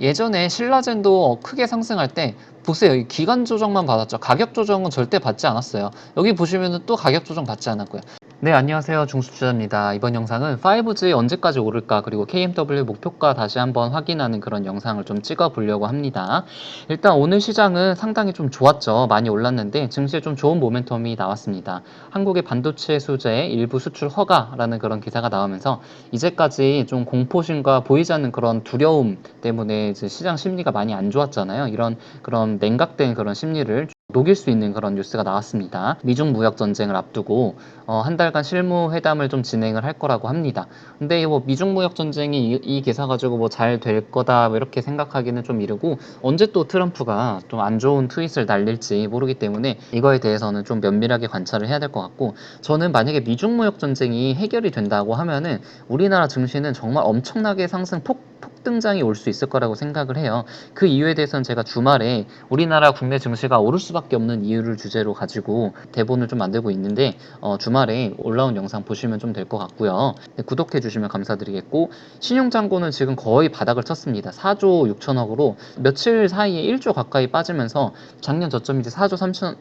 예전에 신라젠도 크게 상승할 때 보세요. 이 기간 조정만 받았죠. 가격 조정은 절대 받지 않았어요. 여기 보시면은 또 가격 조정 받지 않았고요. 네, 안녕하세요. 중수투자입니다. 이번 영상은 5G 언제까지 오를까, 그리고 KMW 목표가 다시 한번 확인하는 그런 영상을 좀 찍어 보려고 합니다. 일단 오늘 시장은 상당히 좀 좋았죠. 많이 올랐는데 증시에 좀 좋은 모멘텀이 나왔습니다. 한국의 반도체 소재 일부 수출 허가라는 그런 기사가 나오면서 이제까지 좀 공포심과 보이지 않는 그런 두려움 때문에 이제 시장 심리가 많이 안 좋았잖아요. 이런 그런 냉각된 그런 심리를 녹일 수 있는 그런 뉴스가 나왔습니다. 미중 무역 전쟁을 앞두고 한 달간 실무 회담을 좀 진행을 할 거라고 합니다. 근데 뭐 미중 무역 전쟁이 이 기사 가지고 뭐 잘 될 거다 뭐 이렇게 생각하기는 좀 이르고, 언제 또 트럼프가 좀 안 좋은 트윗을 날릴지 모르기 때문에 이거에 대해서는 좀 면밀하게 관찰을 해야 될 것 같고, 저는 만약에 미중 무역 전쟁이 해결이 된다고 하면은 우리나라 증시는 정말 엄청나게 상승 폭등장이 올 수 있을 거라고 생각을 해요. 그 이유에 대해서는 제가 주말에 우리나라 국내 증시가 오를 수밖에 없는 이유를 주제로 가지고 대본을 좀 만들고 있는데 주말에 올라온 영상 보시면 좀 될 것 같고요. 네, 구독해 주시면 감사드리겠고, 신용잔고는 지금 거의 바닥을 쳤습니다. 4조 6천억으로 며칠 사이에 1조 가까이 빠지면서 작년 저점이 이제 4조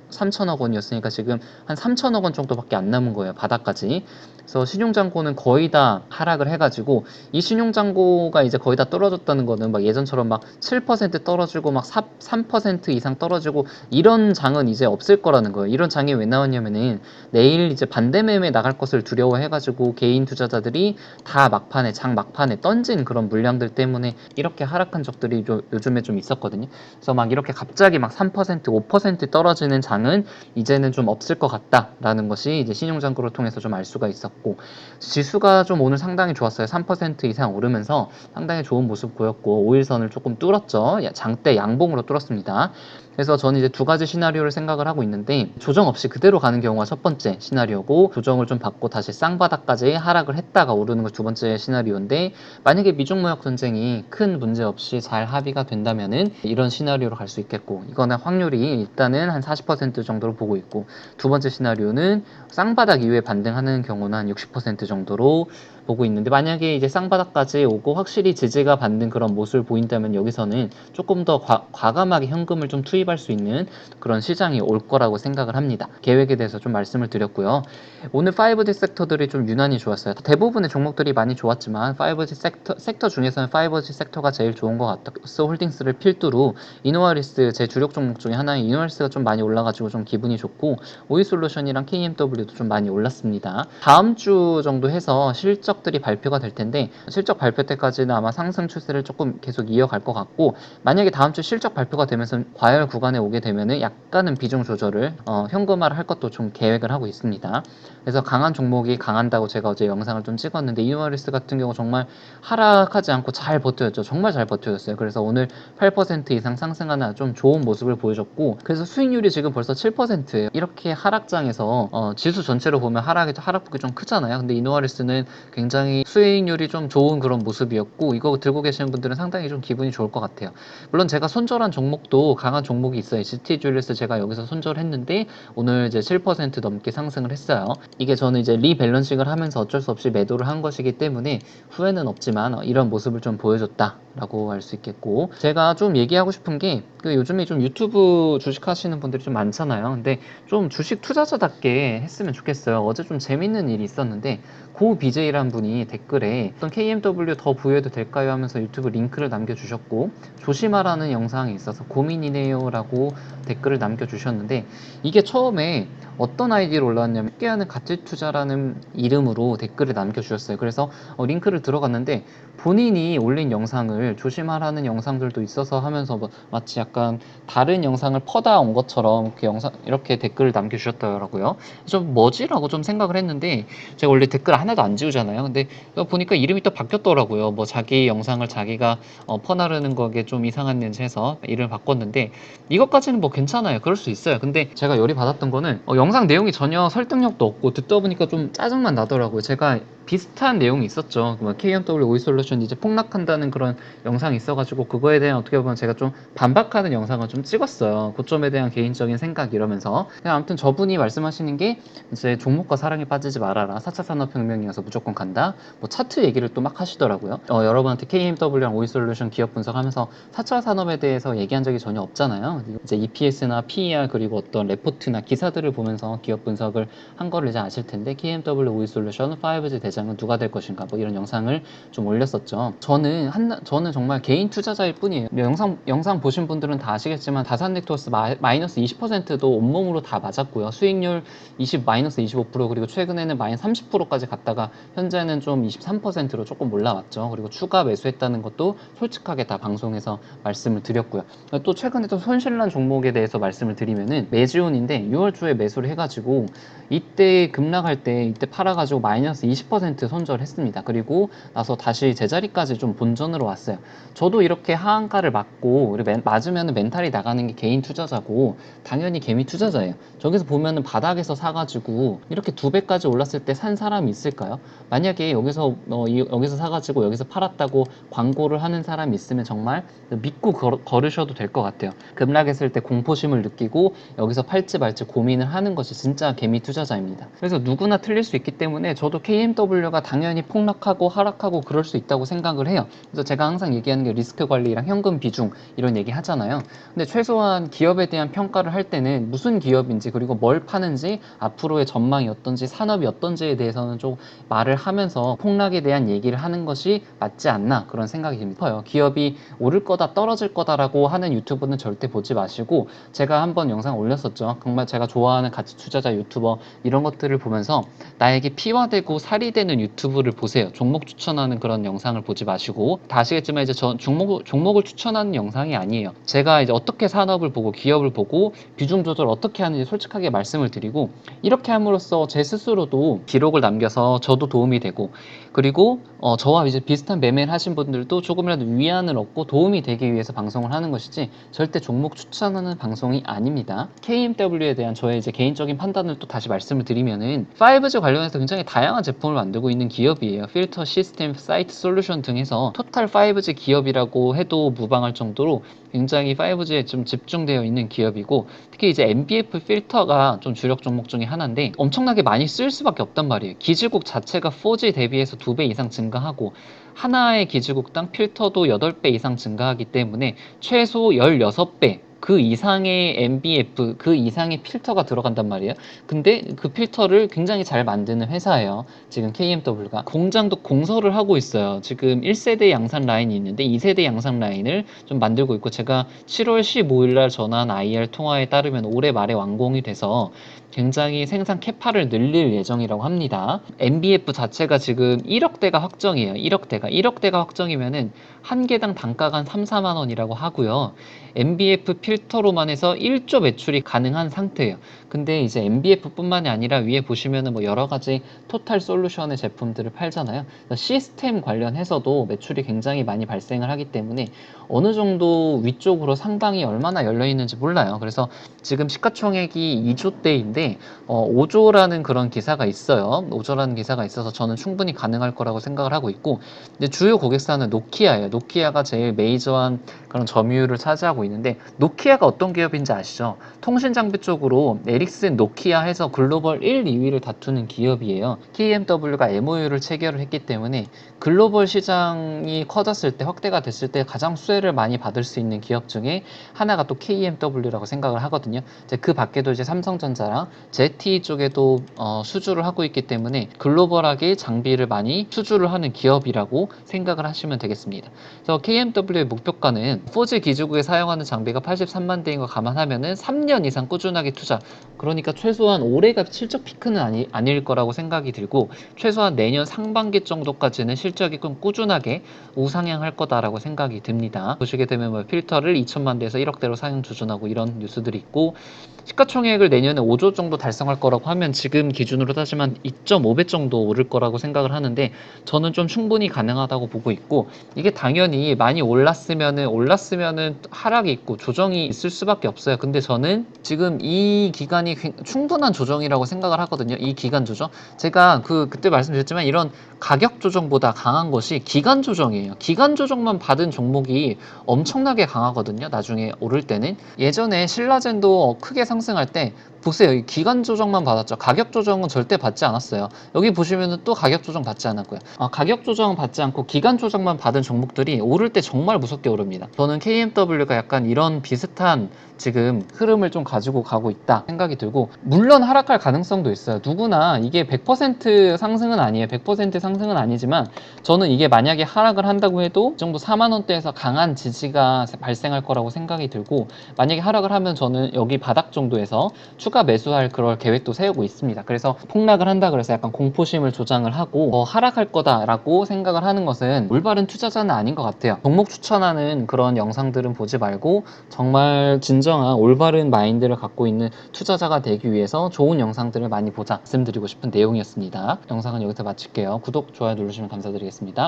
3천억 원이었으니까 지금 한 3천억 원 정도밖에 안 남은 거예요. 바닥까지. 그래서 신용잔고는 거의 다 하락을 해가지고, 이 신용잔고가 이제 거의 다 떨어졌다는 거는 막 예전처럼 막 7% 떨어지고 막 3% 이상 떨어지고 이런 장은 이제 없을 거라는 거예요. 이런 장이 왜 나왔냐면은 내일 이제 반대 매매 나갈 것을 두려워해가지고 개인 투자자들이 다 막판에 장 막판에 던진 그런 물량들 때문에 이렇게 하락한 적들이 요즘에 좀 있었거든요. 그래서 막 이렇게 갑자기 막 3% 5% 떨어지는 장은 이제는 좀 없을 것 같다라는 것이 이제 신용잔고를 통해서 좀 알 수가 있었고, 지수가 좀 오늘 상당히 좋았어요. 3% 이상 오르면서 상당히 좋은 모습 보였고 5일선을 조금 뚫었죠. 장대 양봉으로 뚫었습니다. 그래서 저는 이제 두 가지 시나리오를 생각을 하고 있는데, 조정 없이 그대로 가는 경우가 첫 번째 시나리오고, 조정을 좀 받고 다시 쌍바닥까지 하락을 했다가 오르는 걸 두 번째 시나리오인데, 만약에 미중 무역 전쟁이 큰 문제 없이 잘 합의가 된다면은 이런 시나리오로 갈 수 있겠고, 이거는 확률이 일단은 한 40% 정도로 보고 있고, 두 번째 시나리오는 쌍바닥 이후에 반등하는 경우는 한 60% 정도로 보고 있는데, 만약에 이제 쌍바닥까지 오고 확실히 지지가 받는 그런 모습을 보인다면 여기서는 조금 더 과감하게 현금을 좀 투입할 수 있는 그런 시장이 올 거라고 생각을 합니다. 계획에 대해서 좀 말씀을 드렸고요. 오늘 5G 섹터들이 좀 유난히 좋았어요. 대부분의 종목들이 많이 좋았지만 5G 섹터 중에서는 5G 섹터가 제일 좋은 것 같았어. 홀딩스를 필두로 이노아리스, 제 주력 종목 중에 하나인 이노아리스가 좀 많이 올라가지고 좀 기분이 좋고, 오이솔루션이랑 KMW도 좀 많이 올랐습니다. 다음 주 정도 해서 실적들이 발표가 될 텐데, 실적 발표 때까지는 아마 상승 추세를 조금 계속 이어갈 것 같고, 만약에 다음 주 실적 발표가 되면서 과열 구간에 오게 되면은 약간은 비중 조절을 현금화를 할 것도 좀 계획을 하고 있습니다. 그래서 강한 종목이 강한다고 제가 어제 영상을 좀 찍었는데, 이노아리스 같은 경우 정말 하락하지 않고 잘 버텨줬죠. 정말 잘 버텨줬어요. 그래서 오늘 8% 이상 상승하는 좀 좋은 모습을 보여줬고, 그래서 수익률이 지금 벌써 7%예요. 이렇게 하락장에서 지수 전체로 보면 하락폭이 좀 크잖아요. 근데 이노아리스는 굉장히 수익률이 좀 좋은 그런 모습이었고, 이거 들고 계시는 분들은 상당히 좀 기분이 좋을 것 같아요. 물론 제가 손절한 종목도 강한 종목이 있어요. GT줄리스 제가 여기서 손절했는데 오늘 이제 7% 넘게 상승을 했어요. 이게 저는 이제 리밸런싱을 하면서 어쩔 수 없이 매도를 한 것이기 때문에 후회는 없지만 이런 모습을 좀 보여줬다라고 할 수 있겠고, 제가 좀 얘기하고 싶은 게, 그 요즘에 좀 유튜브 주식 하시는 분들이 좀 많잖아요. 근데 좀 주식 투자자답게 했으면 좋겠어요. 어제 좀 재밌는 일이 있었는데, 고 BJ라는 분이 댓글에 어떤 KMW 더 부여해도 될까요 하면서 유튜브 링크를 남겨주셨고, 조심하라는 영상이 있어서 고민이네요 라고 댓글을 남겨주셨는데, 이게 처음에 어떤 아이디로 올라왔냐면 함께하는 가치투자라는 이름으로 댓글을 남겨주셨어요. 그래서 링크를 들어갔는데, 본인이 올린 영상을 조심하라는 영상들도 있어서 하면서 뭐 마치 약간 다른 영상을 퍼다 온 것처럼 그 영상 이렇게 댓글을 남겨주셨더라고요. 좀 뭐지라고 좀 생각을 했는데, 제가 원래 댓글 하나도 안 지우잖아요. 근데 보니까 이름이 또 바뀌었더라고요. 뭐 자기 영상을 자기가 퍼나르는 거에 좀 이상한 냄새 해서 이름을 바꿨는데, 이것까지는 뭐 괜찮아요. 그럴 수 있어요. 근데 제가 열이 받았던 거는 영상 내용이 전혀 설득력도 없고 듣다 보니까 좀 짜증만 나더라고요. 제가 비슷한 내용이 있었죠. KMW 오이솔루션 이제 폭락한다는 그런 영상이 있어가지고 그거에 대한 어떻게 보면 제가 좀 반박하는 영상을 좀 찍었어요. 고점에 대한 개인적인 생각 이러면서. 그냥 아무튼 저분이 말씀하시는 게 이제 종목과 사랑에 빠지지 말아라. 4차 산업혁명이어서 무조건 간다. 뭐 차트 얘기를 또 막 하시더라고요. 여러분한테 KMW랑 오이솔루션 기업 분석하면서 4차 산업에 대해서 얘기한 적이 전혀 없잖아요. 이제 EPS나 PER 그리고 어떤 레포트나 기사들을 보면서 기업 분석을 한 거를 이제 아실 텐데 KMW 오이솔루션 5G 대장은 누가 될 것인가 뭐 이런 영상을 좀 올렸었죠. 저는 정말 개인 투자자일 뿐이에요. 영상 보신 분들은 다 아시겠지만 다산넥트워스 마이너스 20%도 온몸으로 다 맞았고요. 수익률 마이너스 25% 그리고 최근에는 마이너스 30%까지 갔다가 현재는 좀 23%로 조금 올라왔죠. 그리고 추가 매수했다는 것도 솔직하게 다 방송에서 말씀을 드렸고요. 또 최근에 또 손실난 종목에 대해서 말씀을 드리면은 매지온인데 6월 초에 매수를 해가지고 이때 급락할 때 이때 팔아가지고 마이너스 20% 손절했습니다. 그리고 나서 다시 제자리까지 좀 본전으로 왔어요. 저도 이렇게 하한가를 맞으면 멘탈이 나가는 게 개인 투자자고 당연히 개미 투자자예요. 저기서 보면은 바닥에서 사가지고 이렇게 2배까지 올랐을 때 산 사람이 있을까요? 만약에 여기서 사가지고 여기서 팔았다고 광고를 하는 사람이 있으면 정말 믿고 걸으셔도 될 것 같아요. 급락했을 때 공포심을 느끼고 여기서 팔지 말지 고민을 하는 것이 진짜 개미 투자자입니다. 그래서 누구나 틀릴 수 있기 때문에 저도 KMW가 당연히 폭락하고 하락하고 그럴 수 있다고 생각을 해요. 그래서 제가 항상 얘기하는 게 리스크 관리랑 현금 비중 이런 얘기 하잖아요. 근데 최소한 기업에 대한 평가를 할 때는 무슨 기업인지 그리고 뭘 파는지 앞으로의 전망이 어떤지 산업이 어떤지에 대해서는 좀 말을 하면서 폭락에 대한 얘기를 하는 것이 맞지 않나 그런 생각이 듭니다. 기업이 오를 거다 떨어질 거다라고 하는 유튜브는 절대 보지 마시고 제가 한번 영상 올렸었죠. 정말 제가 좋아하는 가치 투자자 유튜버 이런 것들을 보면서 나에게 피와 되고 살이 되는 유튜브를 보세요. 종목 추천하는 그런 영상을 보지 마시고 다 아시겠지만 이제 전 종목을 추천하는 영상이 아니에요. 제가 이제 어떻게 산업을 보고 기업을 보고 비중 조절 어떻게 하는지 솔직하게 말씀을 드리고 이렇게 함으로써 제 스스로도 기록을 남겨서 저도 도움이 되고 그리고 저와 이제 비슷한 매매를 하신 분들도 조금이라도 위안을 얻고 도움이 되기 위해서 방송을 하는 것이지 절대 종목 추천하는 방송이 아닙니다. KMW에 대한 저의 이제 개인적인 판단을 또 다시 말씀을 드리면은 5G 관련해서 굉장히 다양한 제품을 만들고 있는 기업이에요. 필터, 시스템, 사이트 솔루션 등에서 토탈 5G 기업이라고 해도 무방할 정도로 굉장히 5G에 좀 집중되어 있는 기업이고 특히 이제 MBF 필터가 좀 주력 종목 중에 하나인데 엄청나게 많이 쓸 수밖에 없단 말이에요. 기지국 자체가 4G 대비해서 2배 이상 증가하고 하나의 기지국당 필터도 8배 이상 증가하기 때문에 최소 16배 그 이상의 MBF, 그 이상의 필터가 들어간단 말이에요. 근데 그 필터를 굉장히 잘 만드는 회사예요. 지금 KMW가. 공장도 공설을 하고 있어요. 지금 1세대 양산 라인이 있는데 2세대 양산 라인을 좀 만들고 있고 제가 7월 15일 날 전화한 IR 통화에 따르면 올해 말에 완공이 돼서 굉장히 생산 캐파를 늘릴 예정이라고 합니다. MBF 자체가 지금 1억대가 확정이에요. 1억대가 확정이면은 한 개당 단가가 한 3, 4만 원이라고 하고요. MBF 필터로만 해서 1조 매출이 가능한 상태예요. 근데 이제 MBF뿐만이 아니라 위에 보시면은 뭐 여러 가지 토탈 솔루션의 제품들을 팔잖아요. 시스템 관련해서도 매출이 굉장히 많이 발생을 하기 때문에 어느 정도 위쪽으로 상방이 얼마나 열려 있는지 몰라요. 그래서 지금 시가총액이 2조대인데 5조라는 그런 기사가 있어요. 5조라는 기사가 있어서 저는 충분히 가능할 거라고 생각을 하고 있고 근데 주요 고객사는 노키아예요. 노키아가 제일 메이저한 그런 점유율을 차지하고 있는데 노키아가 어떤 기업인지 아시죠? 통신 장비 쪽으로 에릭슨, 노키아 해서 글로벌 1, 2위를 다투는 기업이에요. KMW가 MOU를 체결을 했기 때문에 글로벌 시장이 커졌을 때 확대가 됐을 때 가장 수혜를 많이 받을 수 있는 기업 중에 하나가 또 KMW라고 생각을 하거든요. 이제 그 밖에도 이제 삼성전자랑 ZTE 쪽에도 수주를 하고 있기 때문에 글로벌하게 장비를 많이 수주를 하는 기업이라고 생각을 하시면 되겠습니다. 그래서 KMW의 목표가는 4G 기지국에 사용하는 장비가 83만 대인 거 감안하면은 3년 이상 꾸준하게 투자. 그러니까 최소한 올해가 실적 피크는 아닐 거라고 생각이 들고 최소한 내년 상반기 정도까지는 실적이 좀 꾸준하게 우상향할 거다라고 생각이 듭니다. 보시게 되면 뭐 필터를 2천만 대에서 1억대로 상향 조준하고 이런 뉴스들이 있고 시가총액을 내년에 5조 정도 달성할 거라고 하면 지금 기준으로 따지면 2.5배 정도 오를 거라고 생각을 하는데, 저는 좀 충분히 가능하다고 보고 있고, 이게 당연히 많이 올랐으면은 하락이 있고 조정이 있을 수밖에 없어요. 근데 저는 지금 이 기간이 충분한 조정이라고 생각을 하거든요. 이 기간 조정. 제가 그때 말씀드렸지만 이런 가격 조정보다 강한 것이 기간 조정이에요. 기간 조정만 받은 종목이 엄청나게 강하거든요. 나중에 오를 때는. 예전에 신라젠도 크게 상승할 때 보세요. 이 기간 조정만 받았죠. 가격 조정은 절대 받지 않았어요. 여기 보시면은 또 가격 조정 받지 않았고요. 가격 조정 받지 않고 기간 조정만 받은 종목들이 오를 때 정말 무섭게 오릅니다. 저는 KMW가 약간 이런 비슷한 지금 흐름을 좀 가지고 가고 있다 생각이 들고, 물론 하락할 가능성도 있어요. 누구나 이게 100% 상승은 아니에요. 100% 상승은 아니지만 저는 이게 만약에 하락을 한다고 해도 이 정도 4만 원대에서 강한 지지가 발생할 거라고 생각이 들고, 만약에 하락을 하면 저는 여기 바닥 정도에서 추가 매수할 그럴 계획도 세우고 있습니다. 그래서 폭락을 한다 그래서 약간 공포심을 조장을 하고 하락할 거다라고 생각을 하는 것은 올바른 투자자는 아닌 것 같아요. 종목 추천하는 그런 영상들은 보지 말고 정말 진정한 올바른 마인드를 갖고 있는 투자자가 되기 위해서 좋은 영상들을 많이 보자 말씀드리고 싶은 내용이었습니다. 영상은 여기서 마칠게요. 구독, 좋아요 누르시면 감사드리겠습니다.